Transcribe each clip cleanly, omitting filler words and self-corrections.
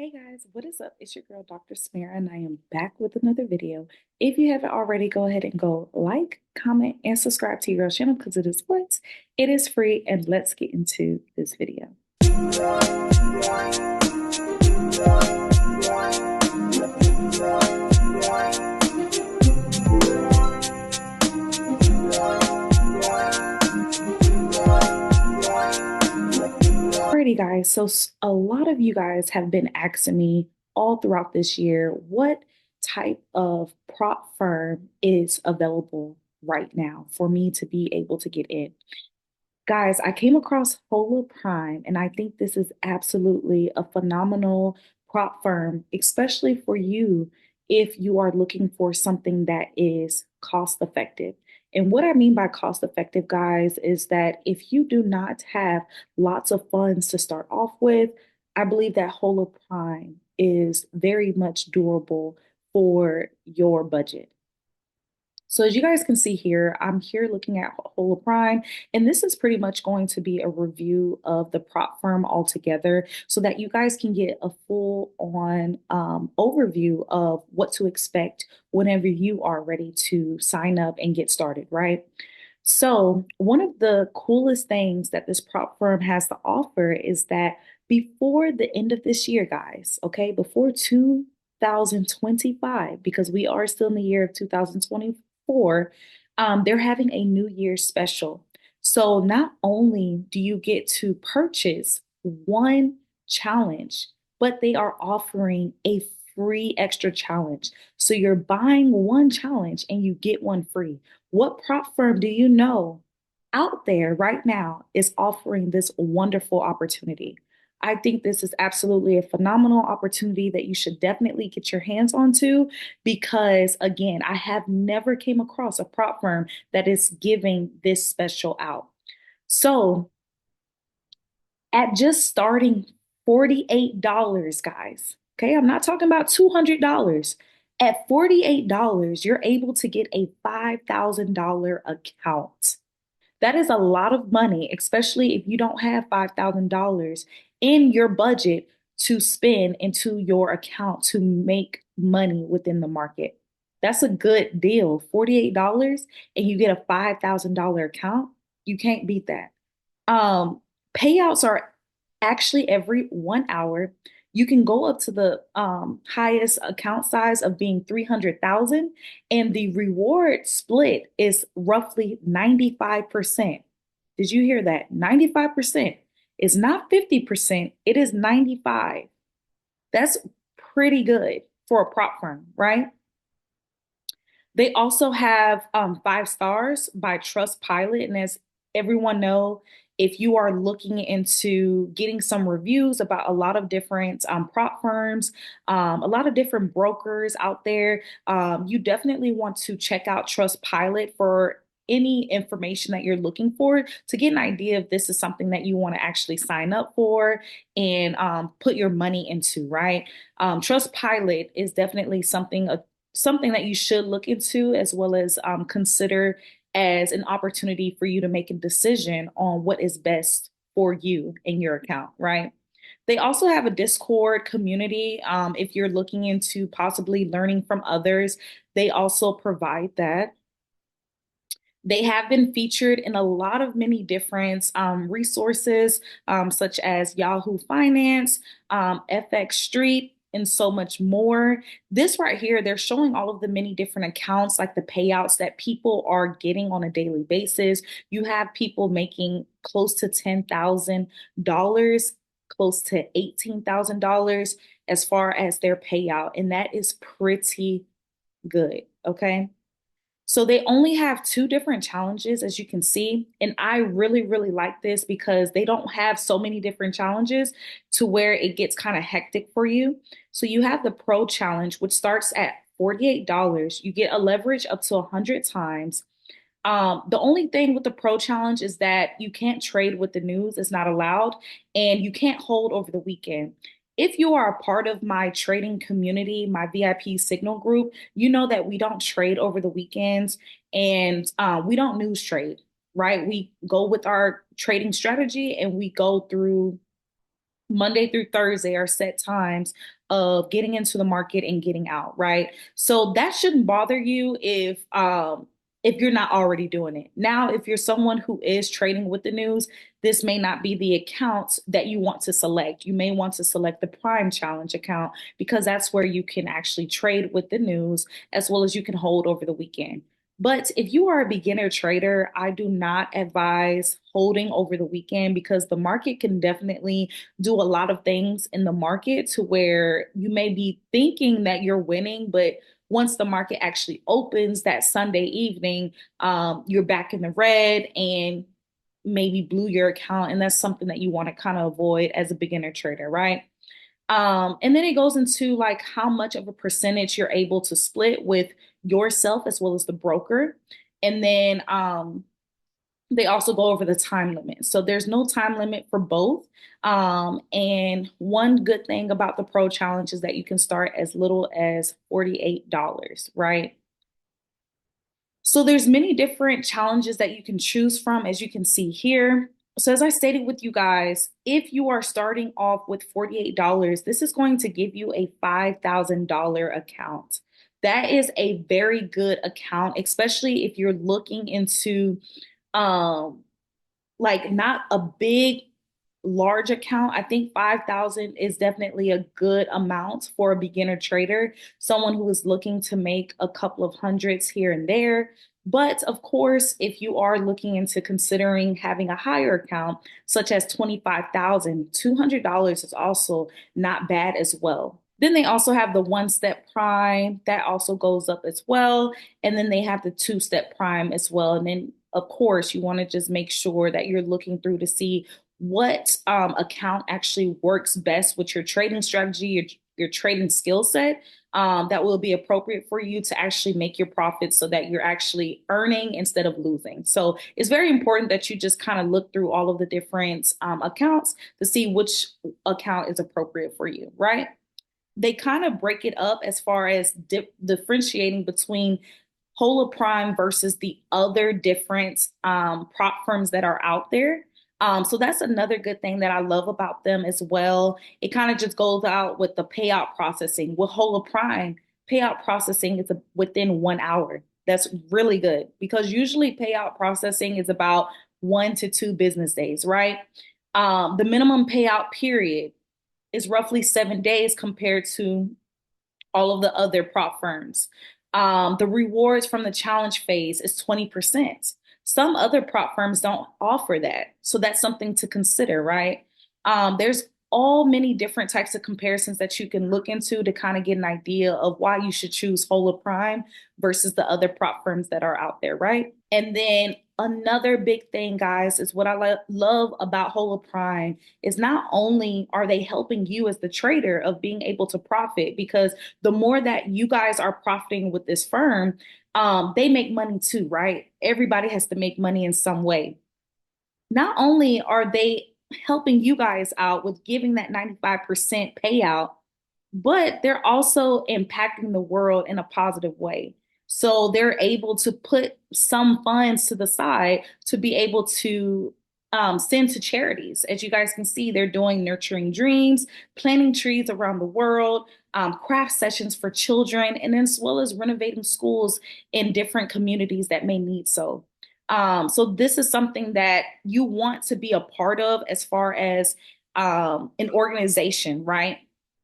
Hey guys, what is up? It's your girl, Dr. Samara, and I am back with another video. If you haven't already, go ahead and go like, comment, and subscribe to your girl's channel because it is what? It is free, and let's get into this video. Alrighty, guys. So a lot of you guys have been asking me all throughout this year what type of prop firm is available right now for me to be able to get in. Guys, I came across Hola Prime, and I think this is absolutely a phenomenal prop firm, especially for you if you are looking for something that is cost effective. And what I mean by cost effective, guys, is that if you do not have lots of funds to start off with, I believe that Hola Prime is very much doable for your budget. So as you guys can see here, I'm here looking at Hola Prime, and this is pretty much going to be a review of the prop firm altogether so that you guys can get a full on overview of what to expect whenever you are ready to sign up and get started, right? So one of the coolest things that this prop firm has to offer is that before the end of this year, guys, okay, before 2025, because we are still in the year of 2024, they're having a New Year's special. So not only do you get to purchase one challenge, but they are offering a free extra challenge. So you're buying one challenge and you get one free. What prop firm do you know out there right now is offering this wonderful opportunity? I think this is absolutely a phenomenal opportunity that you should definitely get your hands onto because again, I have never came across a prop firm that is giving this special out. So at just starting $48, guys, okay, I'm not talking about $200. At $48, you're able to get a $5,000 account. That is a lot of money, especially if you don't have $5,000 in your budget to spend into your account to make money within the market. That's a good deal. $48 and you get a $5,000 account. You can't beat that. Payouts are actually every 1 hour. You can go up to the highest account size of being 300,000, and the reward split is roughly 95%. Did you hear that? 95%. It's not 50%, it is 95. That's pretty good for a prop firm, right? They also have 5 stars by TrustPilot, and as everyone know, if you are looking into getting some reviews about a lot of different prop firms, a lot of different brokers out there, you definitely want to check out TrustPilot for any information that you're looking for to get an idea if this is something that you want to actually sign up for and put your money into, right? TrustPilot is definitely something that you should look into as well as consider as an opportunity for you to make a decision on what is best for you in your account, right? They also have a Discord community. If you're looking into possibly learning from others, they also provide that. They have been featured in a lot of many different resources, such as Yahoo Finance, FX Street, and so much more. This right here, they're showing all of the many different accounts, like the payouts that people are getting on a daily basis. You have people making close to $10,000, close to $18,000 as far as their payout, and that is pretty good. Okay. So they only have 2 different challenges, as you can see. And I really, really like this because they don't have so many different challenges to where it gets kind of hectic for you. So you have the Pro Challenge, which starts at $48. You get a leverage up to 100 times. The only thing with the Pro Challenge is that you can't trade with the news, it's not allowed, and you can't hold over the weekend. If you are a part of my trading community, my VIP signal group, you know that we don't trade over the weekends and we don't news trade, right? We go with our trading strategy and we go through Monday through Thursday are set times of getting into the market and getting out, right? So that shouldn't bother you if you're not already doing it. Now, if you're someone who is trading with the news, this may not be the account that you want to select. You may want to select the Prime Challenge account because that's where you can actually trade with the news as well as you can hold over the weekend. But if you are a beginner trader, I do not advise holding over the weekend because the market can definitely do a lot of things in the market to where you may be thinking that you're winning, but once the market actually opens that Sunday evening, you're back in the red and maybe blew your account. And that's something that you want to kind of avoid as a beginner trader, right? And then it goes into like how much of a percentage you're able to split with yourself as well as the broker. And then they also go over the time limit. So there's no time limit for both. And one good thing about the Pro Challenge is that you can start as little as $48, right? So there's many different challenges that you can choose from, as you can see here. So as I stated with you guys, if you are starting off with $48, this is going to give you a $5,000 account. That is a very good account, especially if you're looking into um like not a big large account. I think 5,000 is definitely a good amount for a beginner trader, someone who is looking to make a couple of hundreds here and there. But of course, if you are looking into considering having a higher account, such as 25,000, $200 is also not bad as well. Then they also have the one step prime that also goes up as well. And then they have the two-step prime as well. And then, of course, you want to just make sure that you're looking through to see what account actually works best with your trading strategy, your trading skill set, that will be appropriate for you to actually make your profits so that you're actually earning instead of losing. So it's very important that you just kind of look through all of the different accounts to see which account is appropriate for you, right? They kind of break it up as far as differentiating between Hola Prime versus the other different prop firms that are out there. So that's another good thing that I love about them as well. It kind of just goes out with the payout processing. With Hola Prime, payout processing is within 1 hour. That's really good because usually payout processing is about 1 to 2 business days, right? The minimum payout period is roughly 7 days compared to all of the other prop firms. The rewards from the challenge phase is 20%. Some other prop firms don't offer that. So that's something to consider, right? There's all many different types of comparisons that you can look into to kind of get an idea of why you should choose Hola Prime versus the other prop firms that are out there, right? And then another big thing, guys, is what I love about Hola Prime is not only are they helping you as the trader of being able to profit, because the more that you guys are profiting with this firm, they make money too, right? Everybody has to make money in some way. Not only are they helping you guys out with giving that 95% payout, but they're also impacting the world in a positive way. So they're able to put some funds to the side to be able to send to charities. As you guys can see, they're doing nurturing dreams, planting trees around the world, craft sessions for children, and as well as renovating schools in different communities that may need so. So this is something that you want to be a part of as far as an organization, right?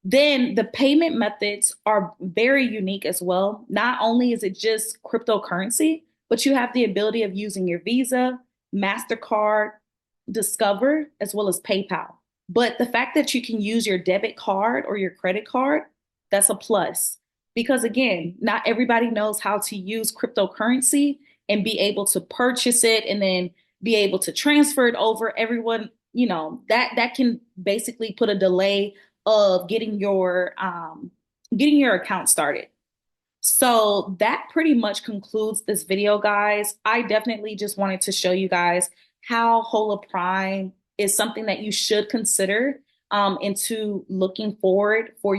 Then the payment methods are very unique as well. Not only is it just cryptocurrency, but you have the ability of using your Visa, MasterCard, Discover, as well as PayPal. But the fact that you can use your debit card or your credit card, that's a plus. Because again, not everybody knows how to use cryptocurrency and be able to purchase it and then be able to transfer it over. Everyone, that can basically put a delay of getting your account started. So that pretty much concludes this video, guys. I definitely just wanted to show you guys how Hola Prime is something that you should consider into looking forward for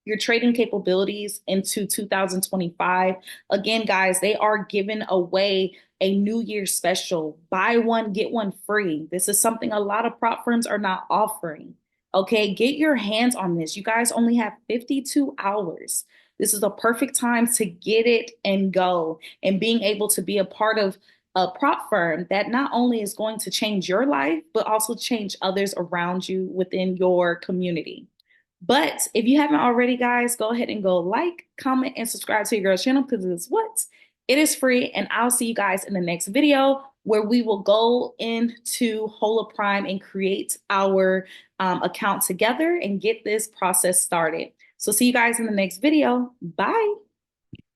your trading capabilities into 2025. Again, guys, they are giving away a New Year's special. Buy one, get one free. This is something a lot of prop firms are not offering. Okay, get your hands on this. You guys only have 52 hours. This is a perfect time to get it and go, and being able to be a part of a prop firm that not only is going to change your life, but also change others around you within your community. But if you haven't already, guys, go ahead and go like, comment, and subscribe to your girl's channel because it's what? It is free. And I'll see you guys in the next video where we will go into Hola Prime and create our account together and get this process started. So see you guys in the next video. Bye.